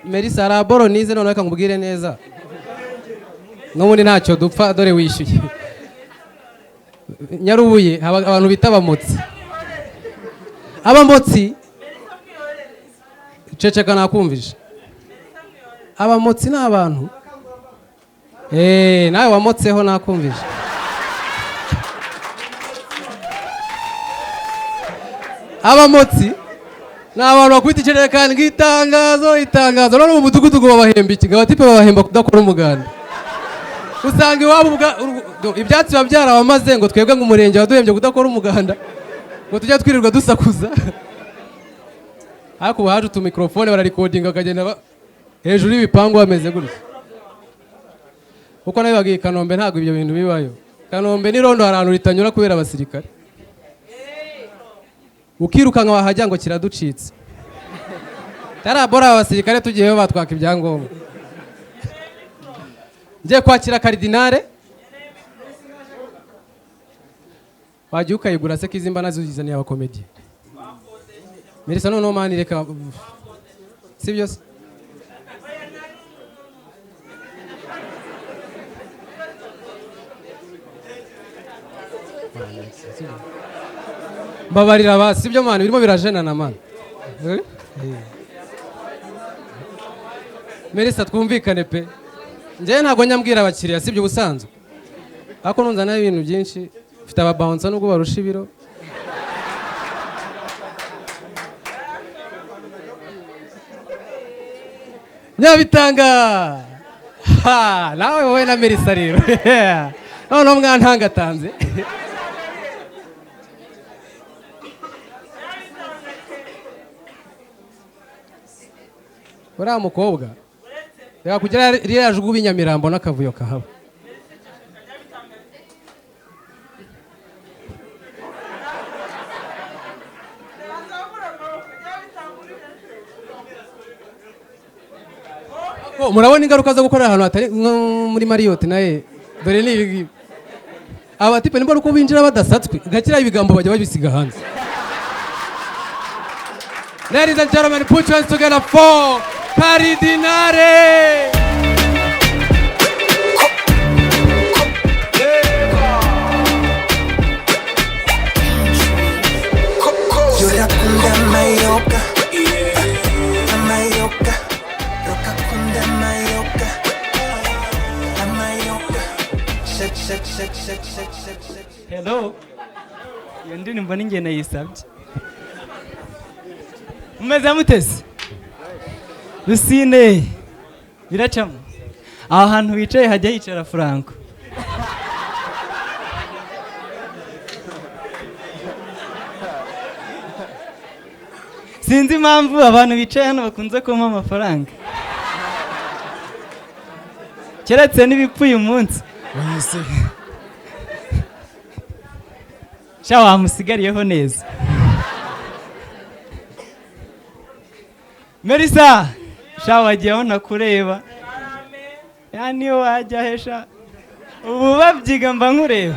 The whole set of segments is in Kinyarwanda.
Melissa araboro nize none reka nkubwire neza n'ubundi ntacyo dupfa dore wishyuye Nyarubuye abantu bita abamotsi ceceka nakumvisha abamotsi ni abantu nawe wamotseho nakumvisha abamotsi ni abantu bakubita ikijerekani itangazo none mu mudugudu babahemba iki abatipe babahemba kudakora umuganda usanga iwabo ibyatsi babyara bamaze ngo twebwe ngo umurenge waduhembye kudakora umuganda ngo tujya twirirwa dusakuza ariko haje utumikrofone bararikodinga akagenda hejuru y'ibipangu bameze gutya kuko nayo bagiye Kanombe ntabwo ibyo bintu bibayo Kanombe ni rondo harantu ritanyura kubera abasirikare ukirukanka wahajya ngo kiraducitse tarabora abasirikare tugiyeyo batwaka ibyangombwa ngiye kwakira CARIDINALE wagiye ukayigura se kizimba nazuzizaniye abakomedi Melissa no mani reka sibyo babarira basi sibyo mani birimo birajenana mani Melissa twumvikane pe nje ntago nyambwira abakiriya sibyo ubusanzwe ako nunzana ibintu byinshi mfite ababounce nubwo barusha ibiro Nyabitanga nawe wowe na Melissa rero none mwantangatanze uriya mukobwa reka kugira ririya jugu b'inyamirambo n'akavuyo kahaba murabona ingaruka zo gukorera ahantu hatari muri Marriott naye dore ni ibi abatipe nimba uko binjira badasatswe gakira ibigambo bajya babisiga hanze. Ladies and gentlemen, put your hands together for CARIDINALE. Hello. Yendi nimba ninge nayisabye. Umeze mutese. Rusine. Biracamo. Aho hantu wicaye hajya yicara Franco. Sinzi impamvu abantu bicaye hano bakunze kumpa amafaranga. Keretse n'ibipfuye umunsi. Wese. Shawa musigariyeho neza. Melissa, shawa jyaho nakureba. Yani wajya hesha. Ubu babyiga mba nkureba.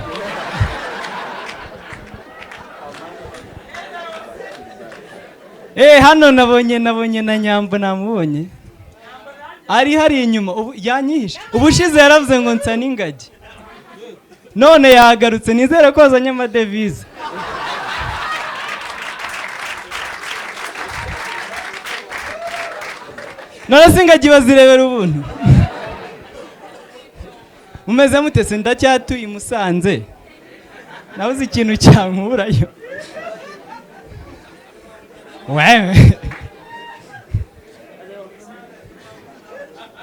Hano nabonye na Nyambo namubonye. Ari hari inyuma yanyihisha. Ubushize yaravuze ngo nsa n'ingagi. None yagarutse nizere ko azanye amadevize. None singagi bazirebera ubuntu. Mumeze mutese ndacyatuye Musanze. Nabuze ikintu cyankurayo. Wewe.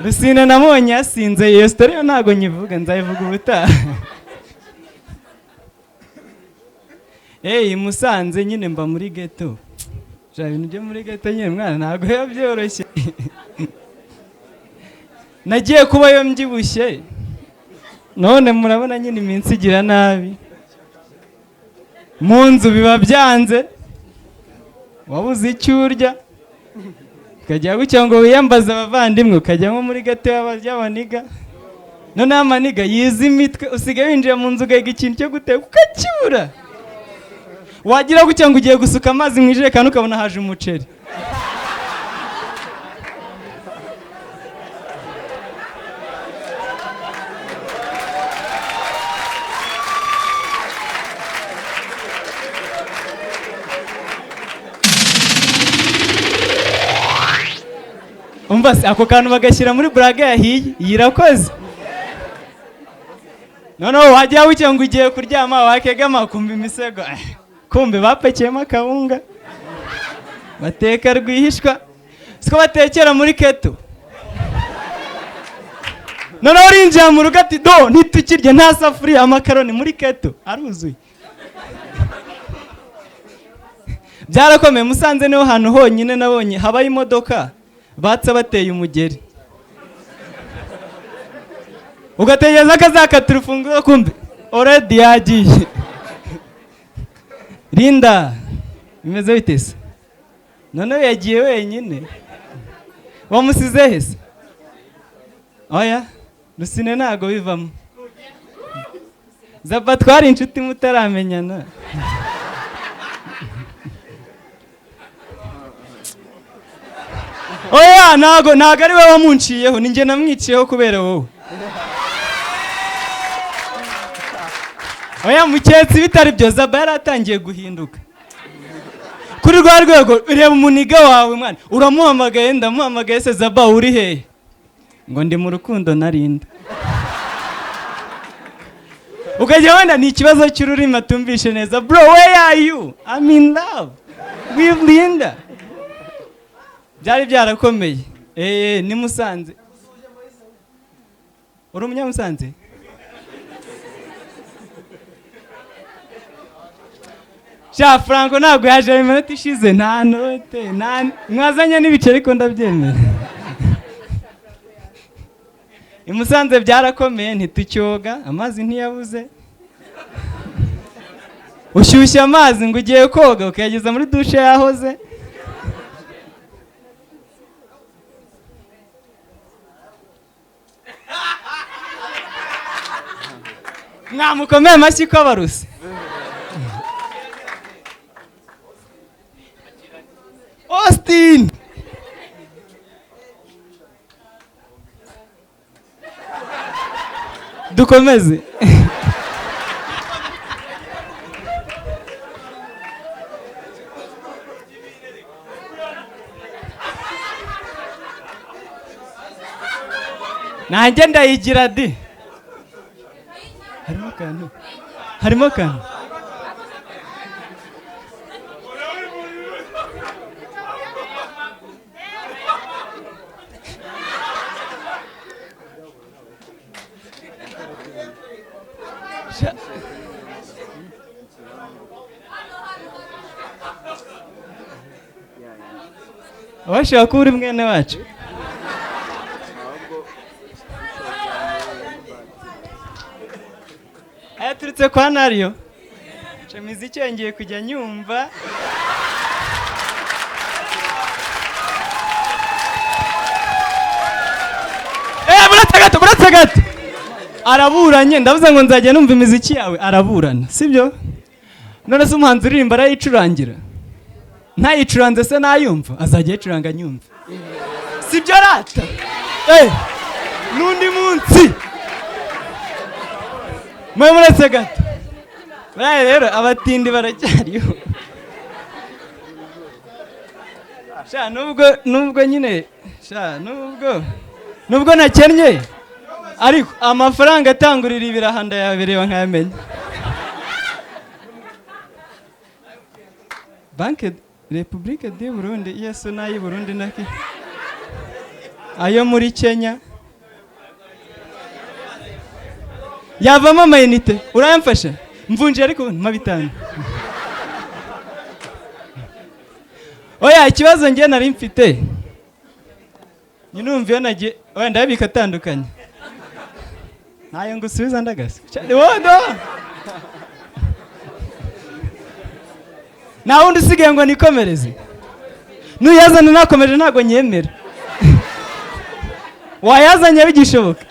Rusine namubonye yasinze iyo story yo ntago nyivuga nzayivuga ubutaha. Musanze nyine mba muri ghetto. Ibintu byo muri ghetto nyine mwana ntago yabyoroshye. Nagiye kubayo mbyibushye. None murabona nyine iminsi igira nabi. Mu nzu biba byanze. Wabuze icyo urya. Kajya gucya ngo wiyambaza abavandimwe ukajya nko muri ghetto y'abaniga. None amaniga yize imitwe usigaye winjira mu nzu ugahiga ikintu cyo guteka ukakibura. Wagira gucya ngo ugiye gusuka amazi mu ijerekani ukabona haje umuceri. umva se ako kantu bagashyira muri burage yahiye yirakoze noneho wajya wicaye ngo ugiye kuryama wakegama kumva imisego kumbe bapakiyemo akabunga bateka rwihishwa siko batekera muri keto noneho urinjira mu rugo ati do ntitukirye nta safuriya amakaroni muri keto aruzuye byarakomeye Musanze niho hantu honyine nabonye habaye imodoka batsa bateye umugeri ugategereza akazakatira ufunguzo kumbe already yagiye Linda bimeze bitese noneho yagiye wenyine wamusize hese oya Rusine ntago bivamo Zaba twari inshuti mutaramenyana oya ntago ari we wamunciyeho ni njye namwiciyeho kubera wowe oya muketse bitari byo Zaba yaratangiye guhinduka kuri rwa rwego ureba umuniga wawe mwana uramuhamagaye ndamuhamagaye se Zaba uri hehe ngo ndi mu rukundo na Linda ukajya wenda ni ikibazo cy'ururimi atumvishe neza bro where are you I'm in love with Linda byari byarakomeye ni Musanze uri umunyamusanze sha Franco ntabwo yaje iminota ishize nta note mwazanye n'ibiceri ariko ndabyemera i Musanze byarakomeye ntitucyoga amazi ntiyabuze ushyushya amazi ngo ugiye koga ukayageza muri dushe yahoze mwamukomeye amashyi ko abaruse Austin dukomeze nanjye ndayigira di harimo akantu washaka kuba uri mwene wacu ayaturutse kwa Nario imiziki yongeye kujya nyumva buratse gato araburanye ndavuze ngo nzajya numva imiziki yawe araburana sibyo none se umuhanzi uririmba arayicurangira ntayicuranze se nayumva azajya yicuranga nyumva sibyo rata n'undi munsi muretse gato baraye rero abatindi baracyariho sha nubwo nyine sha nubwo nakennye ariko amafaranga atangurira ibirahanda yabireba nkayamenya banke Republique du Burundi yesu nayi Burundi naki ayo muri Kenya yavamo amayinite urayamfasha mvunje ariko mabitanu oya ikibazo ngiye nari mfite nyinumviye nagiye wenda yabika atandukanye ntayo ngusubiza ndagase wodo nta wundi usigaye ngo nikomereze nuyazana nakomeje ntago nyemera wayazanye bigishoboka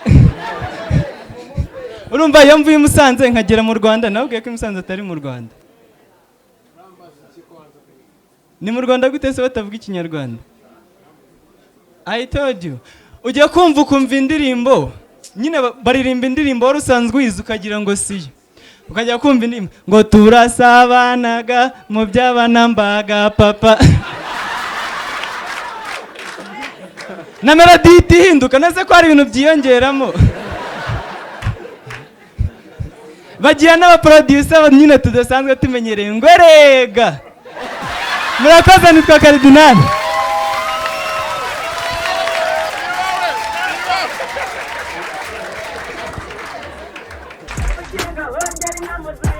urumva iyo mvuye i Musanze nkagera mu Rwanda nabwiye ko i Musanze atari mu Rwanda ni mu Rwanda gute se batavuga ikinyarwanda I told you ujya ukumva indirimbo nyine baririmba indirimbo wari usanzwe uyizi ukagira ngo siyo ukajya kumva indirimbo ngo turasabanaga mu by'abanambaga papa na melody ihita ihinduka nase ko hari ibintu byiyongeramo bagiye n'abaproducer nyine tudasanzwe tumenyereye ngo rega murakoze nitwa Karidinale Kigali,